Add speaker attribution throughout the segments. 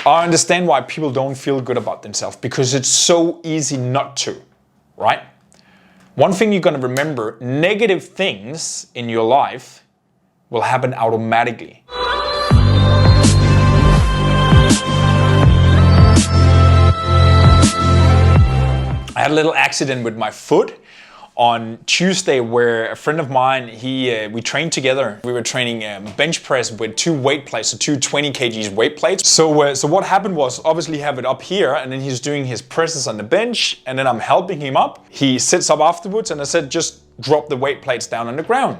Speaker 1: I understand why people don't feel good about themselves, because it's so easy not to, right? One thing you're gonna remember, negative things in your life will happen automatically. I had a little accident with my foot on Tuesday, where a friend of mine, we trained together. We were training bench press with 2 weight plates, so 2 20 kgs weight plates. So what happened was, obviously have it up here, and then he's doing his presses on the bench, and then I'm helping him up. He sits up afterwards, and I said, just drop the weight plates down on the ground.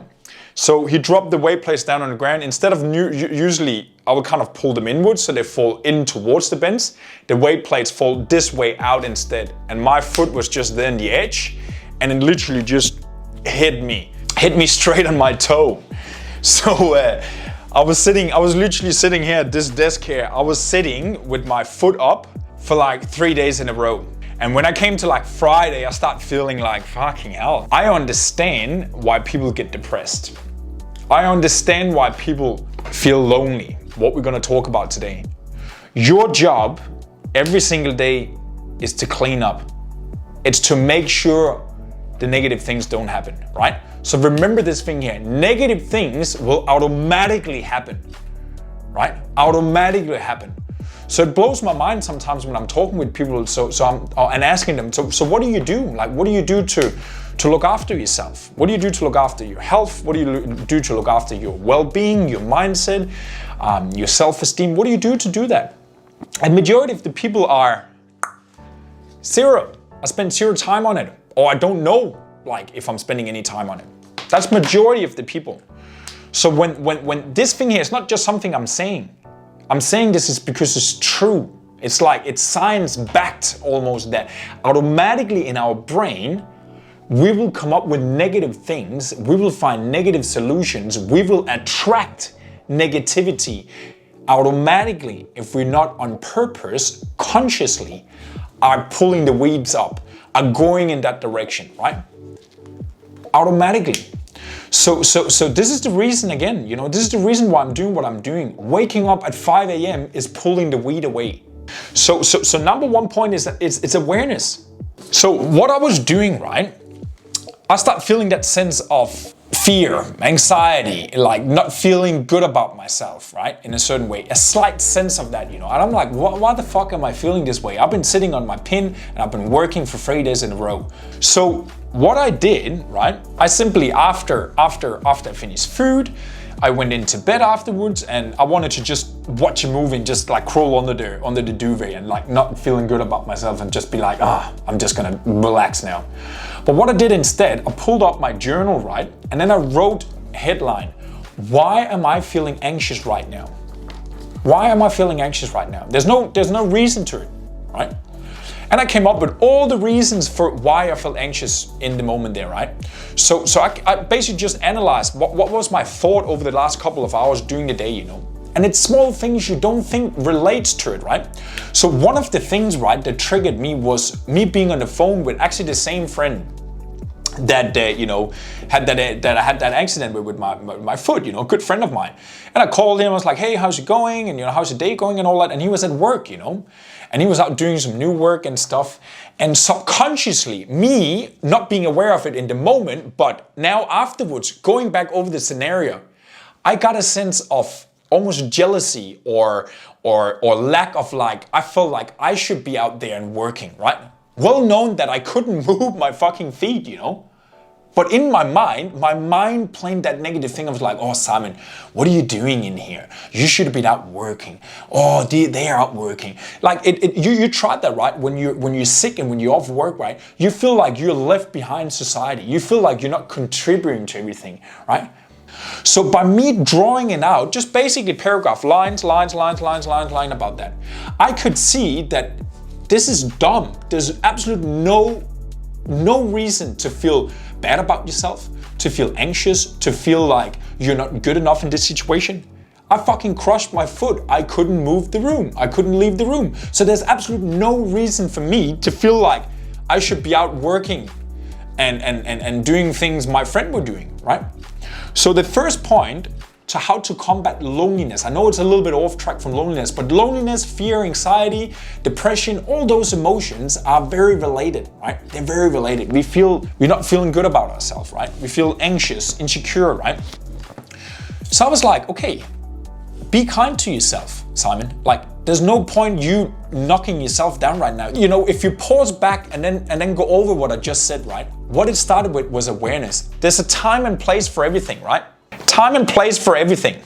Speaker 1: So he dropped the weight plates down on the ground. Instead of usually I would kind of pull them inwards so they fall in towards the bench. The weight plates fall this way out instead, and my foot was just there on the edge. And it literally just hit me straight on my toe. So I was literally sitting here at this desk here. I was sitting with my foot up for like 3 days in a row. And when I came to like Friday, I started feeling like, fucking hell. I understand why people get depressed. I understand why people feel lonely. What we're gonna talk about today. Your job every single day is to clean up. It's to make sure the negative things don't happen, right? So remember this thing here, negative things will automatically happen, right? Automatically happen. So it blows my mind sometimes when I'm talking with people, and asking them, so what do you do? Like, what do you do to look after yourself? What do you do to look after your health? What do you do to look after your well-being, your mindset, your self-esteem? What do you do to do that? And majority of the people are zero. I spend 0 time on it. Or I don't know, like, if I'm spending any time on it. That's majority of the people. So when this thing here, it's not just something I'm saying. I'm saying this is because it's true. It's like, it's science backed almost, that automatically in our brain, we will come up with negative things. We will find negative solutions. We will attract negativity automatically if we're not on purpose, consciously, are pulling the weeds up, are going in that direction, right? Automatically. So this is the reason, again, you know, this is the reason why I'm doing what I'm doing. Waking up at 5 a.m. is pulling the weed away. So number one point is that it's awareness. So what I was doing, right? I start feeling that sense of fear, anxiety, like not feeling good about myself, right? In a certain way, a slight sense of that, you know. And I'm like, why the fuck am I feeling this way? I've been sitting on my pin and I've been working for 3 days in a row. So what I did, right? I simply, after I finished food, I went into bed afterwards, and I wanted to just watch a movie and just like crawl under the duvet and like not feeling good about myself and just be like, I'm just gonna relax now. But what I did instead, I pulled up my journal, right? And then I wrote headline, why am I feeling anxious right now? Why am I feeling anxious right now? There's no reason to it, right? And I came up with all the reasons for why I felt anxious in the moment there, right? So I basically just analyzed what was my thought over the last couple of hours during the day, you know? And it's small things you don't think relates to it, right? So one of the things, right, that triggered me was me being on the phone with actually the same friend that you know, that I had that accident with my foot, you know, a good friend of mine. And I called him, I was like, hey, how's it going? And you know, how's the day going and all that? And he was at work, you know, and he was out doing some new work and stuff. And subconsciously, me not being aware of it in the moment, but now afterwards, going back over the scenario, I got a sense of almost jealousy or lack of, like, I felt like I should be out there and working, right? Well known that I couldn't move my fucking feet, you know? But in my mind playing that negative thing. I was like, oh, Simon, what are you doing in here? You should be out working. Oh, they're out working. Like you tried that, right? When you're sick and when you're off work, right? You feel like you're left behind society. You feel like you're not contributing to everything, right? So by me drawing it out, just basically paragraph, lines about that, I could see that this is dumb. There's absolutely no reason to feel bad about yourself, to feel anxious, to feel like you're not good enough in this situation. I fucking crushed my foot. I couldn't move the room. I couldn't leave the room. So there's absolutely no reason for me to feel like I should be out working and doing things my friend were doing, right? So the first point to how to combat loneliness. I know it's a little bit off track from loneliness, but loneliness, fear, anxiety, depression, all those emotions are very related, right? They're very related. We're not feeling good about ourselves, right? We feel anxious, insecure, right? So I was like, okay, be kind to yourself, Simon. Like, there's no point you knocking yourself down right now. You know, if you pause back and then go over what I just said, right? What it started with was awareness. There's a time and place for everything, right? Time and place for everything.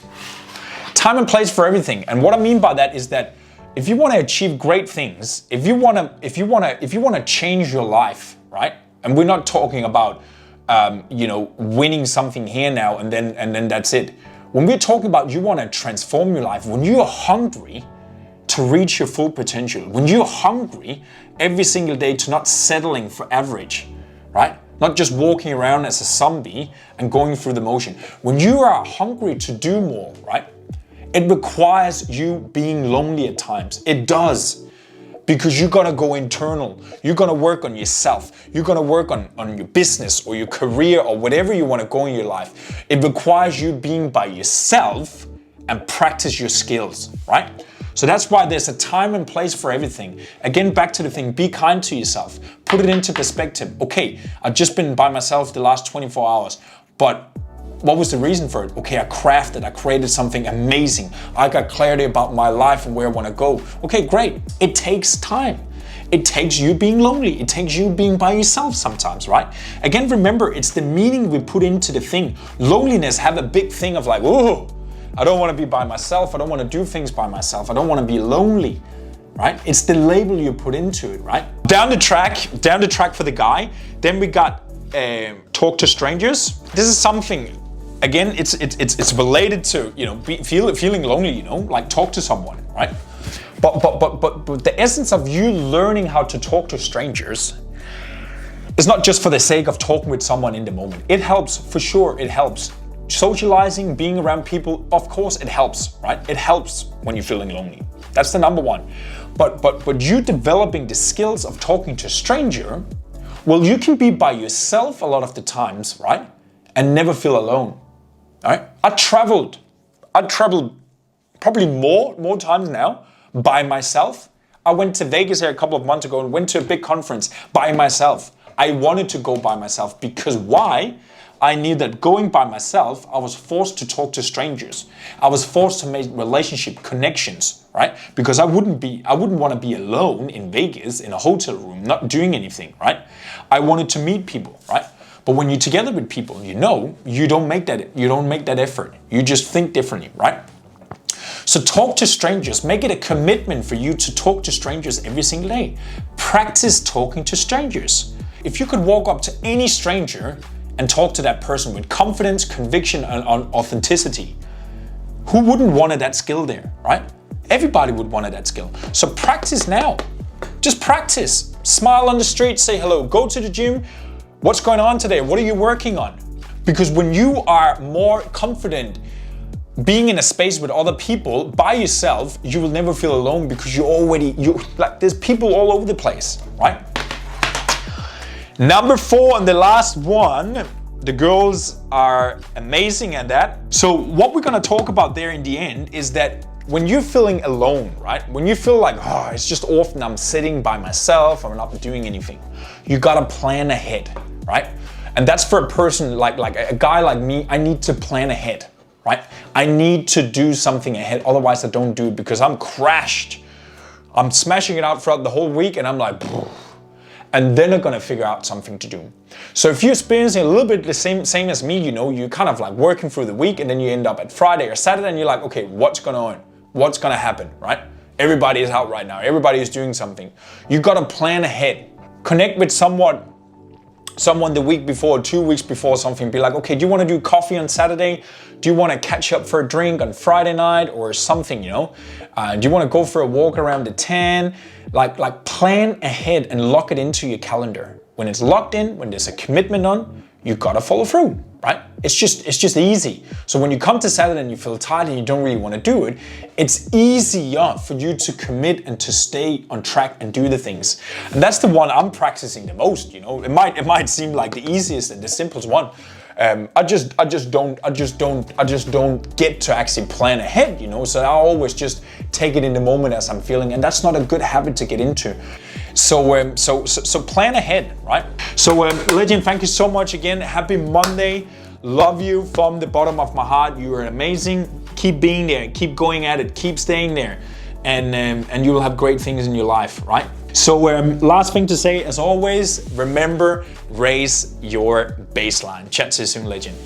Speaker 1: Time and place for everything. And what I mean by that is that if you want to achieve great things, if you want to change your life, right? And we're not talking about winning something here now and then that's it. When we're talking about you want to transform your life, when you're hungry to reach your full potential, when you're hungry every single day to not settling for average, right? Not just walking around as a zombie and going through the motion. When you are hungry to do more, right? It requires you being lonely at times. It does. Because you gotta go internal. You're gonna work on yourself. You're gonna work on your business or your career or whatever you wanna go in your life. It requires you being by yourself and practice your skills, right? So that's why there's a time and place for everything. Again, back to the thing, be kind to yourself. Put it into perspective. Okay, I've just been by myself the last 24 hours, but what was the reason for it? Okay, I created something amazing. I got clarity about my life and where I want to go. Okay, great. It takes time. It takes you being lonely. It takes you being by yourself sometimes, right? Again, remember, it's the meaning we put into the thing. Loneliness have a big thing of like, oh, I don't want to be by myself. I don't want to do things by myself. I don't want to be lonely, right? It's the label you put into it, right? Down the track for the guy. Then we got talk to strangers. This is something. Again, it's related to, you know, feeling lonely, you know, like talk to someone, right? But the essence of you learning how to talk to strangers is not just for the sake of talking with someone in the moment. It helps, for sure, it helps. Socializing, being around people, of course it helps, right? It helps when you're feeling lonely. That's the number one. But you developing the skills of talking to a stranger, well, you can be by yourself a lot of the times, right? And never feel alone. All right? I traveled probably more times now by myself. I went to Vegas here a couple of months ago and went to a big conference by myself. I wanted to go by myself because why? I knew that going by myself, I was forced to talk to strangers. I was forced to make relationship connections, right? Because I wouldn't want to be alone in Vegas in a hotel room, not doing anything, right? I wanted to meet people, right? But when you're together with people, you know, you don't make that effort. You just think differently, right? So talk to strangers. Make it a commitment for you to talk to strangers every single day. Practice talking to strangers. If you could walk up to any stranger and talk to that person with confidence, conviction, and authenticity, who wouldn't want that skill there, right? Everybody would want that skill. So practice now. Just practice. Smile on the street, say hello, go to the gym. What's going on today? What are you working on? Because when you are more confident being in a space with other people by yourself, you will never feel alone because there's people all over the place, right? Number 4 and the last one, the girls are amazing at that. So what we're gonna talk about there in the end is that when you're feeling alone, right? When you feel like, oh, it's just often I'm sitting by myself, I'm not doing anything. You gotta plan ahead, right? And that's for a person like a guy like me, I need to plan ahead, right? I need to do something ahead, otherwise I don't do it because I'm crashed. I'm smashing it out throughout the whole week and I'm like, and then I'm gonna figure out something to do. So if you're experiencing a little bit the same as me, you know, you're kind of like working through the week and then you end up at Friday or Saturday and you're like, okay, what's going on? What's gonna happen, right? Everybody is out right now. Everybody is doing something. You gotta plan ahead. Connect with someone the week before, 2 weeks before something. Be like, okay, do you wanna do coffee on Saturday? Do you wanna catch up for a drink on Friday night or something, you know? Do you wanna go for a walk around the 10? Like plan ahead and lock it into your calendar. When it's locked in, when there's a commitment on, you gotta follow through, right? It's just easy. So when you come to Saturday and you feel tired and you don't really want to do it, it's easier for you to commit and to stay on track and do the things. And that's the one I'm practicing the most, you know? It might seem like the easiest and the simplest one. I just don't get to actually plan ahead, you know. So I always just take it in the moment as I'm feeling, and that's not a good habit to get into. So plan ahead, right? So legend, thank you so much again. Happy Monday. Love you from the bottom of my heart. You are amazing. Keep being there. Keep going at it. Keep staying there, and you will have great things in your life, right? So last thing to say, as always, remember, raise your baseline. Chat to you soon, legend.